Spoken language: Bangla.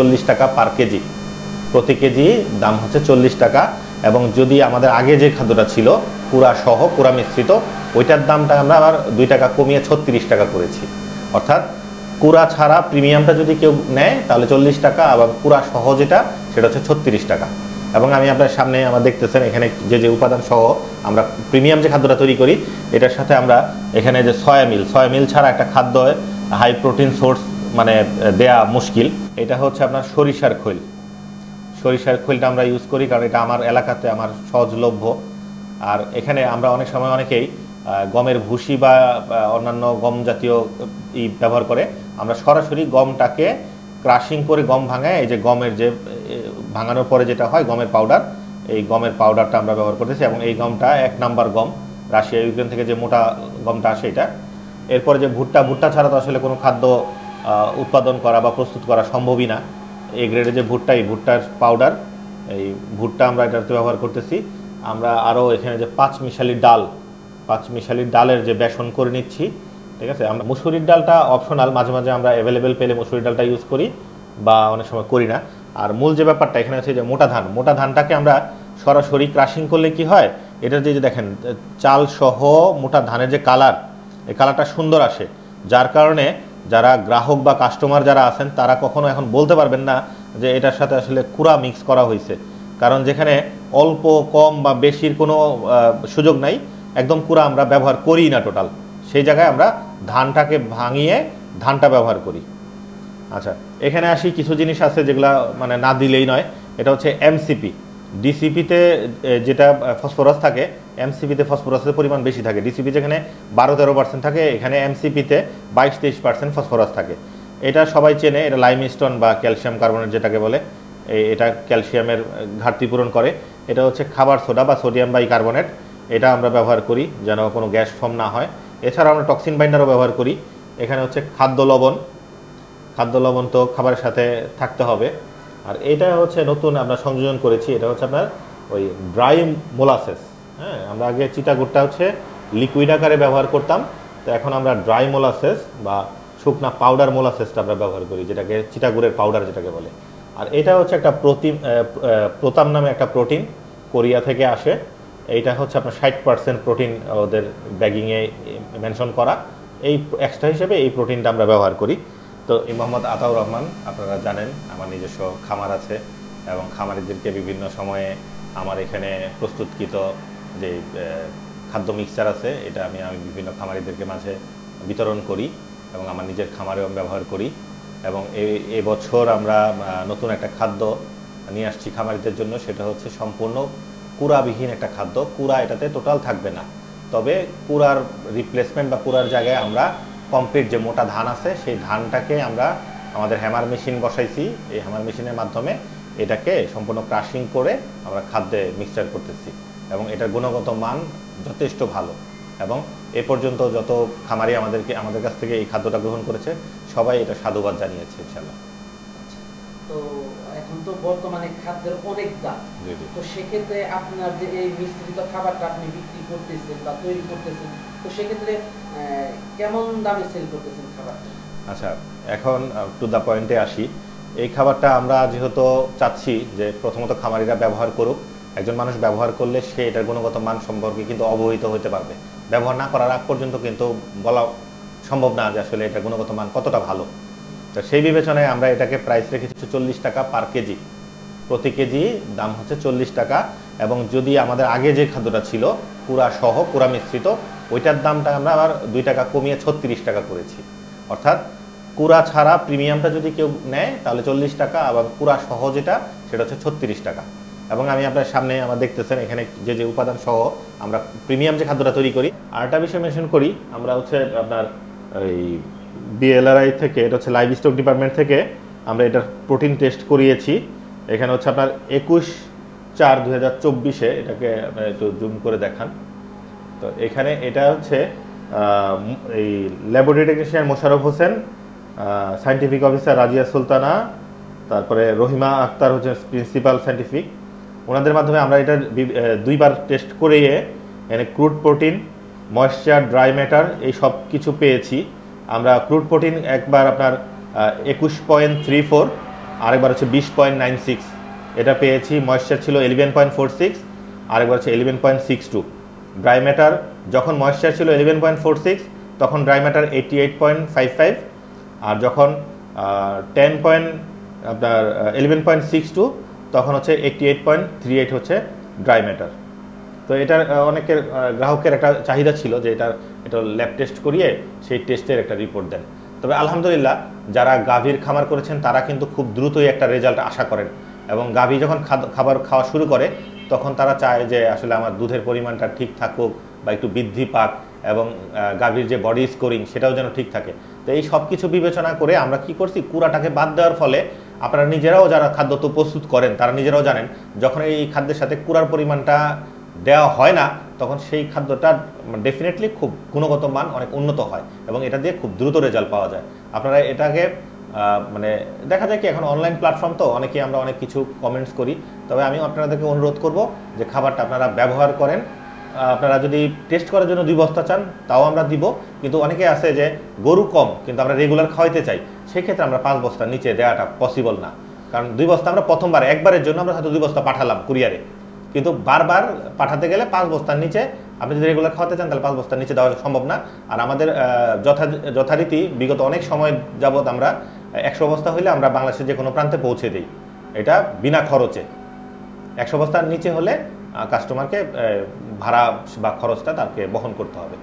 40 টাকা পার কেজি, প্রতি কেজি দাম হচ্ছে 40 টাকা। এবং যদি আমাদের আগে যে খাদ্যটা ছিল কুড়া সহ, কুড়া মিশ্রিত, ওইটার দামটা আমরা আবার 2 টাকা কমিয়ে 36 টাকা করেছি। অর্থাৎ কুড়া ছাড়া প্রিমিয়ামটা যদি কেউ নেয় তাহলে 40 টাকা, আবার কুড়া সহ যেটা সেটা হচ্ছে 36 টাকা। এবং আমি আপনার সামনে আমার দেখতেছেন এখানে যে যে উপাদান সহ আমরা প্রিমিয়াম যে খাদ্যটা তৈরি করি, এটার সাথে আমরা এখানে যে সয়া মিল ছাড়া একটা খাদ্য হাই প্রোটিন সোর্স মানে দেয়া মুশকিল। এটা হচ্ছে আপনার সরিষার খৈলটা আমরা ইউজ করি, কারণ এটা আমার এলাকাতে আমার সহজলভ্য। আর এখানে আমরা অনেক সময় অনেকেই গমের ভুসি বা অন্যান্য গম জাতীয় ব্যবহার করে, আমরা সরাসরি গমটাকে ক্রাশিং করে গম ভাঙায়, এই যে গমের যে ভাঙানোর পরে যেটা হয় গমের পাউডার, এই গমের পাউডারটা আমরা ব্যবহার করতেছি। এবং এই গমটা 1 নাম্বার গম, রাশিয়া ইউক্রেন থেকে যে মোটা গমটা আসে এটা। এরপরে যে ভুট্টা ছাড়া তো আসলে কোনো খাদ্য উৎপাদন করা বা প্রস্তুত করা সম্ভবই না। এই গ্রেডের যে এই ভুট্টার পাউডার, এই ভুট্টা আমরা এটাতে ব্যবহার করতেছি। আমরা আরও এখানে যে 5 মিশালি ডালের যে বেসন করে নিচ্ছি, ঠিক আছে। আমরা মুসুরির ডালটা অপশনাল, মাঝে মাঝে আমরা অ্যাভেলেবেল পেলে মুসুরির ডালটা ইউজ করি বা অনেক সময় করি না। আর মূল যে ব্যাপারটা এখানে হচ্ছে যে মোটা ধানটাকে আমরা সরাসরি ক্রাশিং করলে কি হয়, এটার যে দেখেন চাল সহ মোটা ধানের যে কালার, এই কালারটা সুন্দর আসে, যার কারণে যারা গ্রাহক বা কাস্টমার যারা আছেন তারা কখনো এখন বলতে পারবেন না যে এটার সাথে আসলে কুড়া মিক্স করা হয়েছে। কারণ যেখানে অল্প কম বা বেশির কোনো সুযোগ নাই, একদম কুড়া আমরা ব্যবহার করি না টোটাল, সেই জায়গায় আমরা ধানটাকে ভাঙিয়ে ধানটা ব্যবহার করি। আচ্ছা, এখানে আসি কিছু জিনিস আছে যেগুলা মানে না দিলেই নয়। এটা হচ্ছে এমসিপি। ডিসিপিতে যেটা ফসফরাস থাকে, এমসিপিতে ফসফরাসের পরিমাণ বেশি থাকে। ডিসিপি যেখানে 12-13% থাকে, এখানে এমসিপিতে 22-23% ফসফরাস থাকে। এটা সবাই চেনে, এটা লাইমস্টোন বা ক্যালসিয়াম কার্বনেট যেটাকে বলে, এটা ক্যালসিয়ামের ঘাটতি পূরণ করে। এটা হচ্ছে খাবার সোডা বা সোডিয়াম বাইকার্বনেট, এটা আমরা ব্যবহার করি যেন কোনো গ্যাস ফর্ম না হয়। এছাড়াও আমরা টক্সিন বাইন্ডারও ব্যবহার করি। এখানে হচ্ছে খাদ্য লবণ তো খাবারের সাথে থাকতে হবে। আর এটা হচ্ছে নতুন আমরা সংযোজন করেছি, এটা হচ্ছে আপনার ওই ড্রাই মোলাসেস। হ্যাঁ, আমরা আগে চিটাগুড়টা হচ্ছে লিকুইড আকারে ব্যবহার করতাম, তো এখন আমরা ড্রাই মোলাসেস বা শুকনা পাউডার মোলাসেসটা আমরা ব্যবহার করি, যেটাকে চিটাগুড়ের পাউডার যেটাকে বলে। আর এটা হচ্ছে একটা প্রোতাম নামে একটা প্রোটিন, কোরিয়া থেকে আসে। এইটা হচ্ছে আপনার 60% প্রোটিন ওদের ব্যাগিংয়ে মেনশন করা। এই এক্সট্রা হিসেবে এই প্রোটিনটা আমরা ব্যবহার করি। তো এই মোহাম্মদ আতাউর রহমান, আপনারা জানেন আমার নিজস্ব খামার আছে এবং খামারিদেরকে বিভিন্ন সময়ে আমার এখানে প্রস্তুতকৃত যে খাদ্য মিক্সচার আছে এটা আমি বিভিন্ন খামারিদেরকে মাঝে বিতরণ করি এবং আমার নিজের খামারেও ব্যবহার করি। এবং এই বছর আমরা নতুন একটা খাদ্য নিয়ে আসছি খামারিদের জন্য, সেটা হচ্ছে সম্পূর্ণ কুড়াবিহীন একটা খাদ্য। কুড়া এটাতে টোটাল থাকবে না, তবে কুড়ার রিপ্লেসমেন্ট বা কুড়ার জায়গায় আমরা কমপ্লিট যে মোটা ধান আছে সেই ধানটাকে আমরা আমাদের হ্যামার মেশিন বসাইছি। এই হ্যামার মেশিনের মাধ্যমে এটাকে সম্পূর্ণ ক্রাশিং করে আমরা খাদ্যে মিক্সচার করতেছি এবং এটার গুণগত মান যথেষ্ট ভালো। এবং এ পর্যন্ত যত খামারি আমাদের কাছ থেকে এই খাদ্যটা গ্রহণ করেছে সবাই এটা সাধুবাদ জানিয়েছে ইনশাআল্লাহ। তো এখন তো বর্তমানে খাদ্যের অনেক দাম, তো সেক্ষেত্রে আপনার যে এই মিশ্রিত খাবারটা আপনি বিক্রি করতেছেন বা তৈরি করতেছেন, তো সেক্ষেত্রে কেমন দামে সেল করতেছেন খাবারটা? আচ্ছা, এখন টু দ্য পয়েন্টে আসি। এই খাবারটা আমরা যেহেতু চাচ্ছি যে প্রথমত খামারিরা ব্যবহার করুক, একজন মানুষ ব্যবহার করলে সে এটার গুণগত মান সম্পর্কে কিন্তু অবহিত হতে পারবে। ব্যবহার না করার আগ পর্যন্ত কিন্তু বলা সম্ভব না যে আসলে এটার গুণগত মান কতটা ভালো। তো সেই বিবেচনায় আমরা এটাকে প্রাইস রেখেছি 40 টাকা পার কেজি, প্রতি কেজি দাম হচ্ছে 40 টাকা। এবং যদি আমাদের আগে যে খাদ্যটা ছিল কুড়া সহ, কুড়া মিশ্রিত, ওইটার দামটা আমরা আবার 2 টাকা কমিয়ে 36 টাকা করেছি। অর্থাৎ কুড়া ছাড়া প্রিমিয়ামটা যদি কেউ নেয় তাহলে 40 টাকা, আবার কুড়া সহ যেটা সেটা হচ্ছে 36 টাকা। এবং আমি আপনার সামনে আমার দেখতেছেন এখানে যে যে উপাদান সহ আমরা প্রিমিয়াম যে খাদ্যটা তৈরি করি। আরেকটা বিষয় মেনশন করি, আমরা হচ্ছে আপনার এই বিএলআরআই থেকে, এটা হচ্ছে লাইভ স্টক ডিপার্টমেন্ট থেকে আমরা এটার প্রোটিন টেস্ট করিয়েছি। এখানে হচ্ছে আপনার 21/4/2024 এটাকে একটু জুম করে দেখান। তো এখানে এটা হচ্ছে এই laboratory technician Mosharraf Hossain, scientific officer Razia Sultana, তারপরে রহিমা আক্তার হচ্ছে প্রিন্সিপাল সায়েন্টিফিক। ওনাদের মাধ্যমে আমরা এটা 2বার টেস্ট করে এখানে crude protein, moisture, dry matter এই সব কিছু পেয়েছি। আমরা ক্রুড প্রোটিন একবার আপনার 21.34 আরেকবার হচ্ছে 20.96, এটা পেয়েছি। ময়েশ্চার ছিল 11.46, আরেকবার হচ্ছে 11.62। ড্রাই ম্যাটার যখন ময়েশ্চার ছিল 11.46 তখন ড্রাই ম্যাটার 88.55, আর যখন 11.62 তখন হচ্ছে 88.38 হচ্ছে ড্রাই ম্যাটার। তো এটার অনেকের গ্রাহকের একটা চাহিদা ছিল যে এটা ল্যাব টেস্ট করিয়ে সেই টেস্টের একটা রিপোর্ট দেন। তবে আলহামদুলিল্লাহ যারা গাভীর খামার করেছেন তারা কিন্তু খুব দ্রুতই একটা রেজাল্ট আশা করেন, এবং গাভী যখন খাবার খাওয়া শুরু করে তখন তারা চায় যে আসলে আমার দুধের পরিমাণটা ঠিক থাকুক বা একটু বৃদ্ধি পাক, এবং গাভীর যে বডি স্কোরিং সেটাও যেন ঠিক থাকে। তো এই সব কিছু বিবেচনা করে আমরা কি করছি, কুড়াটাকে বাদ দেওয়ার ফলে আপনারা নিজেরাও যারা খাদ্য তো প্রস্তুত করেন তারা নিজেরাও জানেন, যখন এই খাদ্যের সাথে কুড়ার পরিমাণটা দেওয়া হয় না তখন সেই খাদ্যটা ডেফিনেটলি খুব গুণগত মান অনেক উন্নত হয়, এবং এটা দিয়ে খুব দ্রুত রেজাল্ট পাওয়া যায়। আপনারা এটাকে মানে দেখা যায় কি এখন অনলাইন প্ল্যাটফর্ম তো অনেকেই আমরা অনেক কিছু কমেন্টস করি, তবে আমি আপনাদেরকে অনুরোধ করব যে খাবারটা আপনারা ব্যবহার করেন। আপনারা যদি টেস্ট করার জন্য 2 বস্তা চান তাও আমরা দিব, কিন্তু অনেকে আছে যে গরু কম কিন্তু আমরা রেগুলার খাওয়াইতে চাই, সেক্ষেত্রে আমরা 5 বস্তার নিচে দেওয়াটা পসিবল না। কারণ 2 বস্তা আমরা প্রথমবার একবারের জন্য আমরা হয়তো 2 বস্তা পাঠালাম কুরিয়ারে, কিন্তু বারবার পাঠাতে গেলে 5 বস্তার নিচে, আপনি যদি রেগুলার খাওয়াতে চান তাহলে 5 বস্তার নিচে দেওয়া সম্ভব না। আর আমাদের যথারীতি বিগত অনেক সময় যাবৎ আমরা 100 বস্তা হলে আমরা বাংলাদেশের যে কোনো প্রান্তে পৌঁছে দিই, এটা বিনা খরচে। 100 বস্তার নিচে হলে কাস্টমারকে ভাড়া বা খরচটা তাকে বহন করতে হবে।